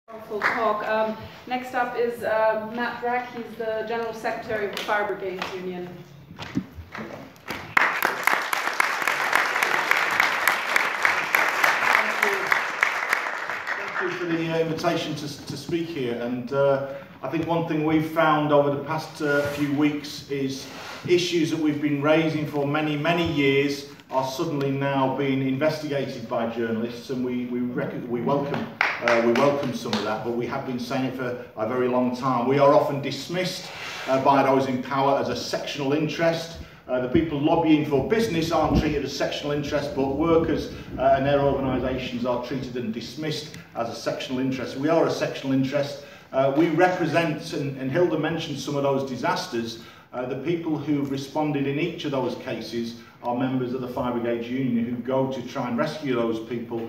Powerful talk. Next up is Matt Wrack. He's the General Secretary of the Fire Brigades Union. Thank you for the invitation to speak here. And I think one thing we've found over the past few weeks is issues that we've been raising for many, many years are suddenly now being investigated by journalists, and we welcome some of that, but we have been saying it for a very long time. We are often dismissed by those in power as a sectional interest. The people lobbying for business aren't treated as sectional interest, but workers and their organisations are treated and dismissed as a sectional interest. We are a sectional interest. We represent, and Hilda mentioned some of those disasters, the people who've responded in each of those cases are members of the Fire Brigades Union who go to try and rescue those people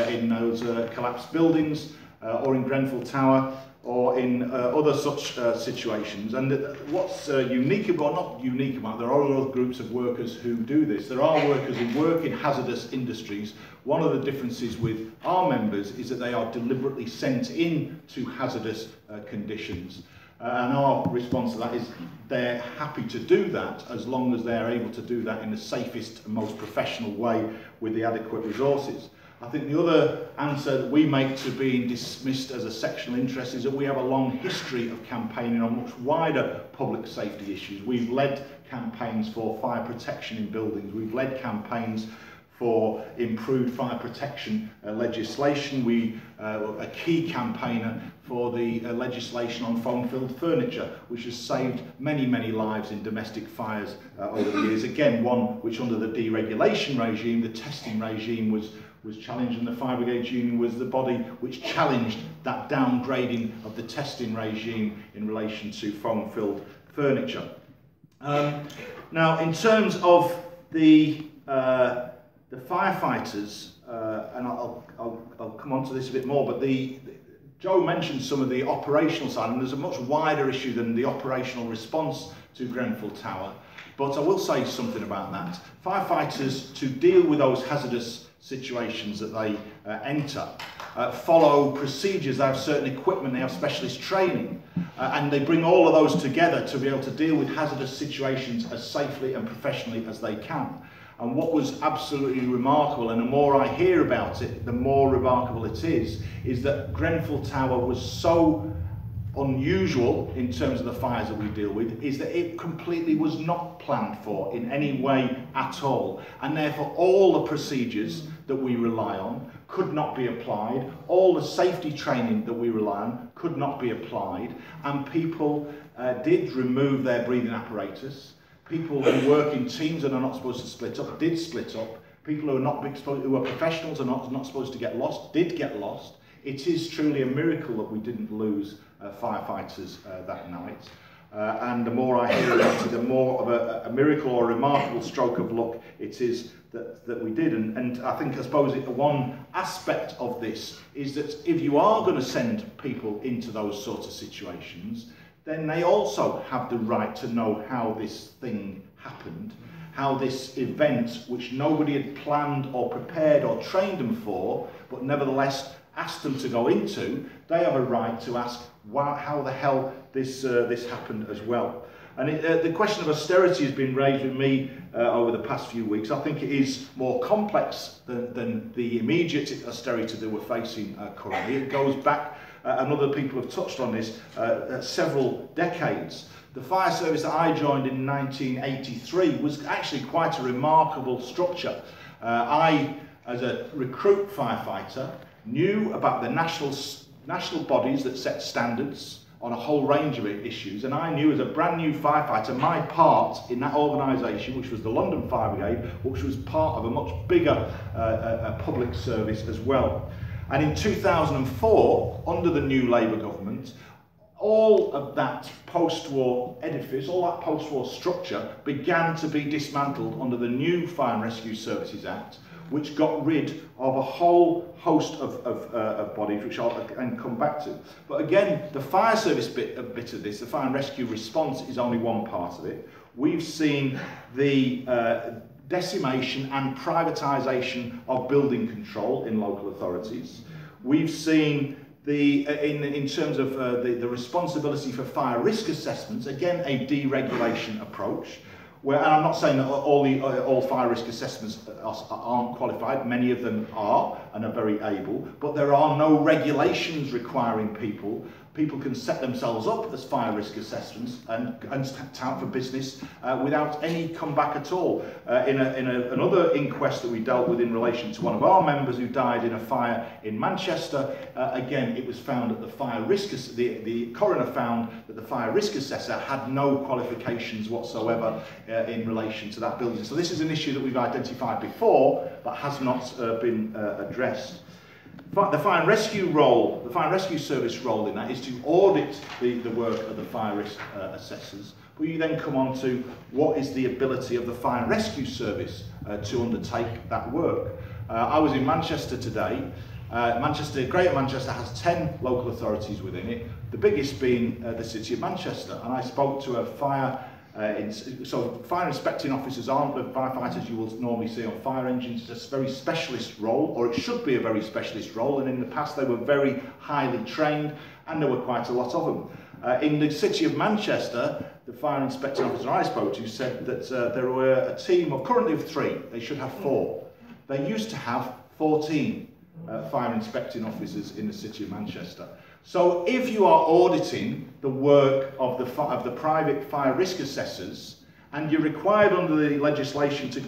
in those collapsed buildings or in Grenfell Tower or in other such situations. And what's unique about, not unique about, there are other groups of workers who do this. There are workers who work in hazardous industries. One of the differences with our members is that they are deliberately sent in to hazardous conditions. And our response to that is they're happy to do that as long as they're able to do that in the safest and most professional way with the adequate resources. I think the other answer that we make to being dismissed as a sectional interest is that we have a long history of campaigning on much wider public safety issues. We've led campaigns for fire protection in buildings. We've led campaigns for improved fire protection legislation. We were a key campaigner for the legislation on foam-filled furniture, which has saved many, many lives in domestic fires over the years. Again, one which under the deregulation regime, the testing regime was challenged, and the Fire Brigades Union was the body which challenged that downgrading of the testing regime in relation to foam-filled furniture. Now, in terms of the firefighters, and I'll come on to this a bit more, but Joe mentioned some of the operational side, and there's a much wider issue than the operational response to Grenfell Tower, but I will say something about that. Firefighters, to deal with those hazardous situations that they enter, follow procedures. They have certain equipment, they have specialist training, and they bring all of those together to be able to deal with hazardous situations as safely and professionally as they can. And what was absolutely remarkable, and the more I hear about it, the more remarkable it is that Grenfell Tower was so unusual in terms of the fires that we deal with, is that it completely was not planned for in any way at all. And therefore all the procedures that we rely on could not be applied, all the safety training that we rely on could not be applied, and people did remove their breathing apparatus. People who work in teams and are not supposed to split up did split up. People who are professionals and not supposed to get lost did get lost. It is truly a miracle that we didn't lose firefighters that night. And the more I hear about it, the more of a miracle or a remarkable stroke of luck it is that we did. And I suppose one aspect of this is that if you are going to send people into those sorts of situations, then they also have the right to know how this thing happened, how this event, which nobody had planned or prepared or trained them for, but nevertheless asked them to go into, they have a right to ask how the hell this happened as well. And the question of austerity has been raised with me over the past few weeks. I think it is more complex than the immediate austerity that we're facing currently. It goes back, and other people have touched on this, several decades. The fire service that I joined in 1983 was actually quite a remarkable structure. I, as a recruit firefighter, knew about the national bodies that set standards on a whole range of issues, and I knew as a brand new firefighter my part in that organisation, which was the London Fire Brigade, which was part of a much bigger public service as well. And in 2004, under the new Labour government, all of that post-war edifice, all that post-war structure began to be dismantled under the new Fire and Rescue Services Act, which got rid of a whole host of bodies, which I'll come back to. But again, the fire service bit of this, the fire and rescue response, is only one part of it. We've seen the decimation and privatisation of building control in local authorities. We've seen In terms of the responsibility for fire risk assessments, again a deregulation approach. And I'm not saying that all fire risk assessments aren't qualified. Many of them are and are very able, but there are no regulations requiring people. People can set themselves up as fire risk assessments and tout for business without any comeback at all. In another inquest that we dealt with in relation to one of our members who died in a fire in Manchester, again it was found that the coroner found that the fire risk assessor had no qualifications whatsoever in relation to that building. So this is an issue that we've identified before but has not been addressed. The fire and rescue role, the fire and rescue service role in that is to audit the work of the fire risk assessors. But you then come on to what is the ability of the fire and rescue service to undertake that work. I was in Manchester today. Greater Manchester has 10 local authorities within it, the biggest being the City of Manchester. And I spoke to a fire fire inspecting officers aren't the firefighters you will normally see on fire engines. It's a very specialist role, or it should be a very specialist role, and in the past they were very highly trained and there were quite a lot of them. In the City of Manchester, the fire inspecting officer I spoke to said that there were a team of currently of 3, they should have 4. They used to have 14 fire inspecting officers in the City of Manchester. So if you are auditing the work of the private fire risk assessors, and you're required under the legislation to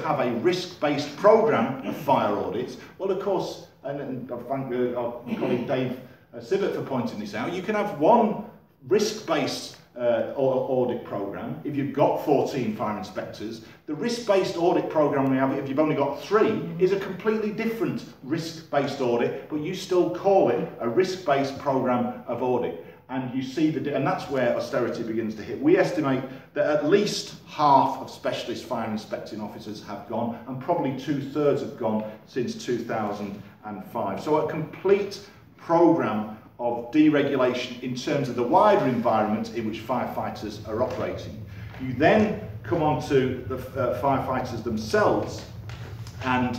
have a risk-based programme of fire audits, well, of course, and I thank our colleague Dave Sibbett for pointing this out, you can have one risk-based audit programme if you've got 14 fire inspectors. The risk-based audit programme we have, if you've only got 3, is a completely different risk-based audit, but you still call it a risk-based programme of audit. And you see and that's where austerity begins to hit. We estimate that at least half of specialist fire inspecting officers have gone, and probably 2/3 have gone since 2005. So a complete programme of deregulation in terms of the wider environment in which firefighters are operating. You then come on to the firefighters themselves and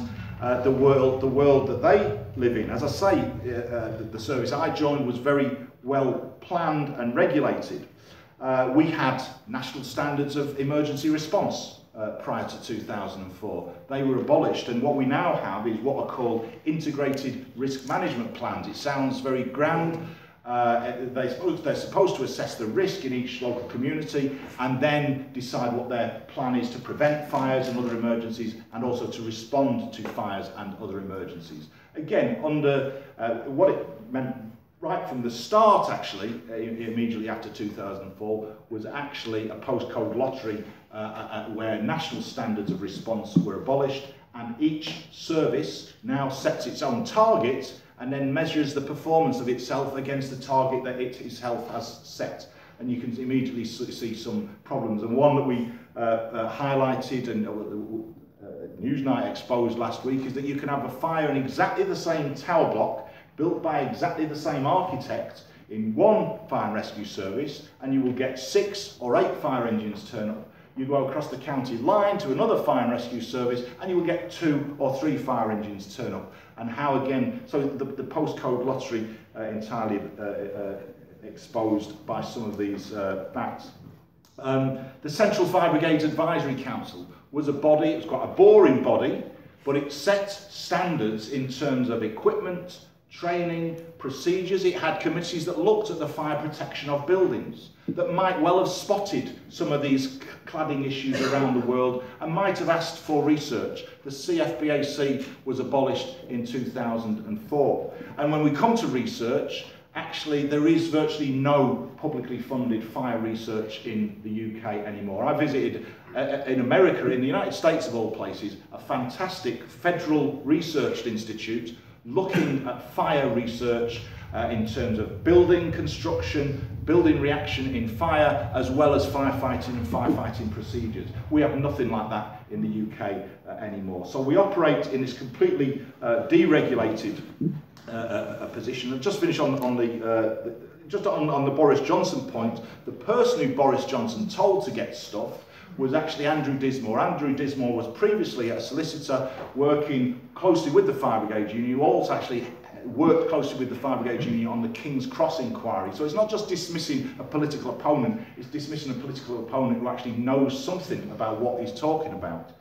the world that they live in. As I say, the service I joined was very well planned and regulated. We had national standards of emergency response prior to 2004. They were abolished, and what we now have is what are called integrated risk management plans. It sounds very grand. They're supposed to assess the risk in each local community and then decide what their plan is to prevent fires and other emergencies, and also to respond to fires and other emergencies. Again, under what it meant right from the start, actually, immediately after 2004, was actually a postcode lottery where national standards of response were abolished, and each service now sets its own target and then measures the performance of itself against the target that it itself has set. And you can immediately see some problems. And one that we highlighted and Newsnight exposed last week is that you can have a fire in exactly the same tower block, built by exactly the same architect, in one fire and rescue service, and you will get 6 or 8 fire engines turn up. You go across the county line to another fire and rescue service, and you will get 2 or 3 fire engines turn up. And how, again, so the postcode lottery entirely exposed by some of these facts. The Central Fire Brigades Advisory Council was a body. It was quite a boring body, but it set standards in terms of equipment, training, procedures. It had committees that looked at the fire protection of buildings, that might well have spotted some of these cladding issues around the world and might have asked for research. The CFBAC was abolished in 2004. And when we come to research, actually there is virtually no publicly funded fire research in the UK anymore. I visited in America, in the United States of all places, a fantastic federal research institute looking at fire research in terms of building construction, building reaction in fire, as well as firefighting and firefighting procedures. We have nothing like that in the UK anymore. So we operate in this completely deregulated position. And just finish on the Boris Johnson point, the person who Boris Johnson told to get stuff was actually Andrew Dismore. Andrew Dismore was previously a solicitor working closely with the Fire Brigade Union, who also actually worked closely with the Fire Brigade Union on the King's Cross inquiry. So it's not just dismissing a political opponent, it's dismissing a political opponent who actually knows something about what he's talking about.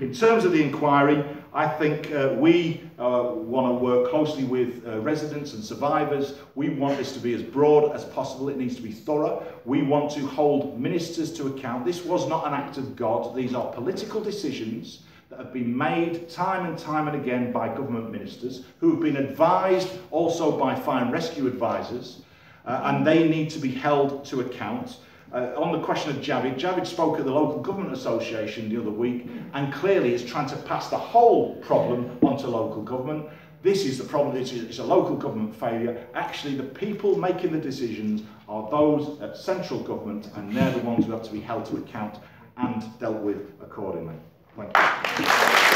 In terms of the inquiry, I think we want to work closely with residents and survivors. We want this to be as broad as possible. It needs to be thorough. We want to hold ministers to account. This was not an act of God. These are political decisions that have been made time and again by government ministers who have been advised also by fire and rescue advisors, and they need to be held to account. On the question of Javid spoke at the Local Government Association the other week and clearly is trying to pass the whole problem onto local government. This is the problem, it's a local government failure. Actually, the people making the decisions are those at central government, and they're the ones who have to be held to account and dealt with accordingly. Thank you.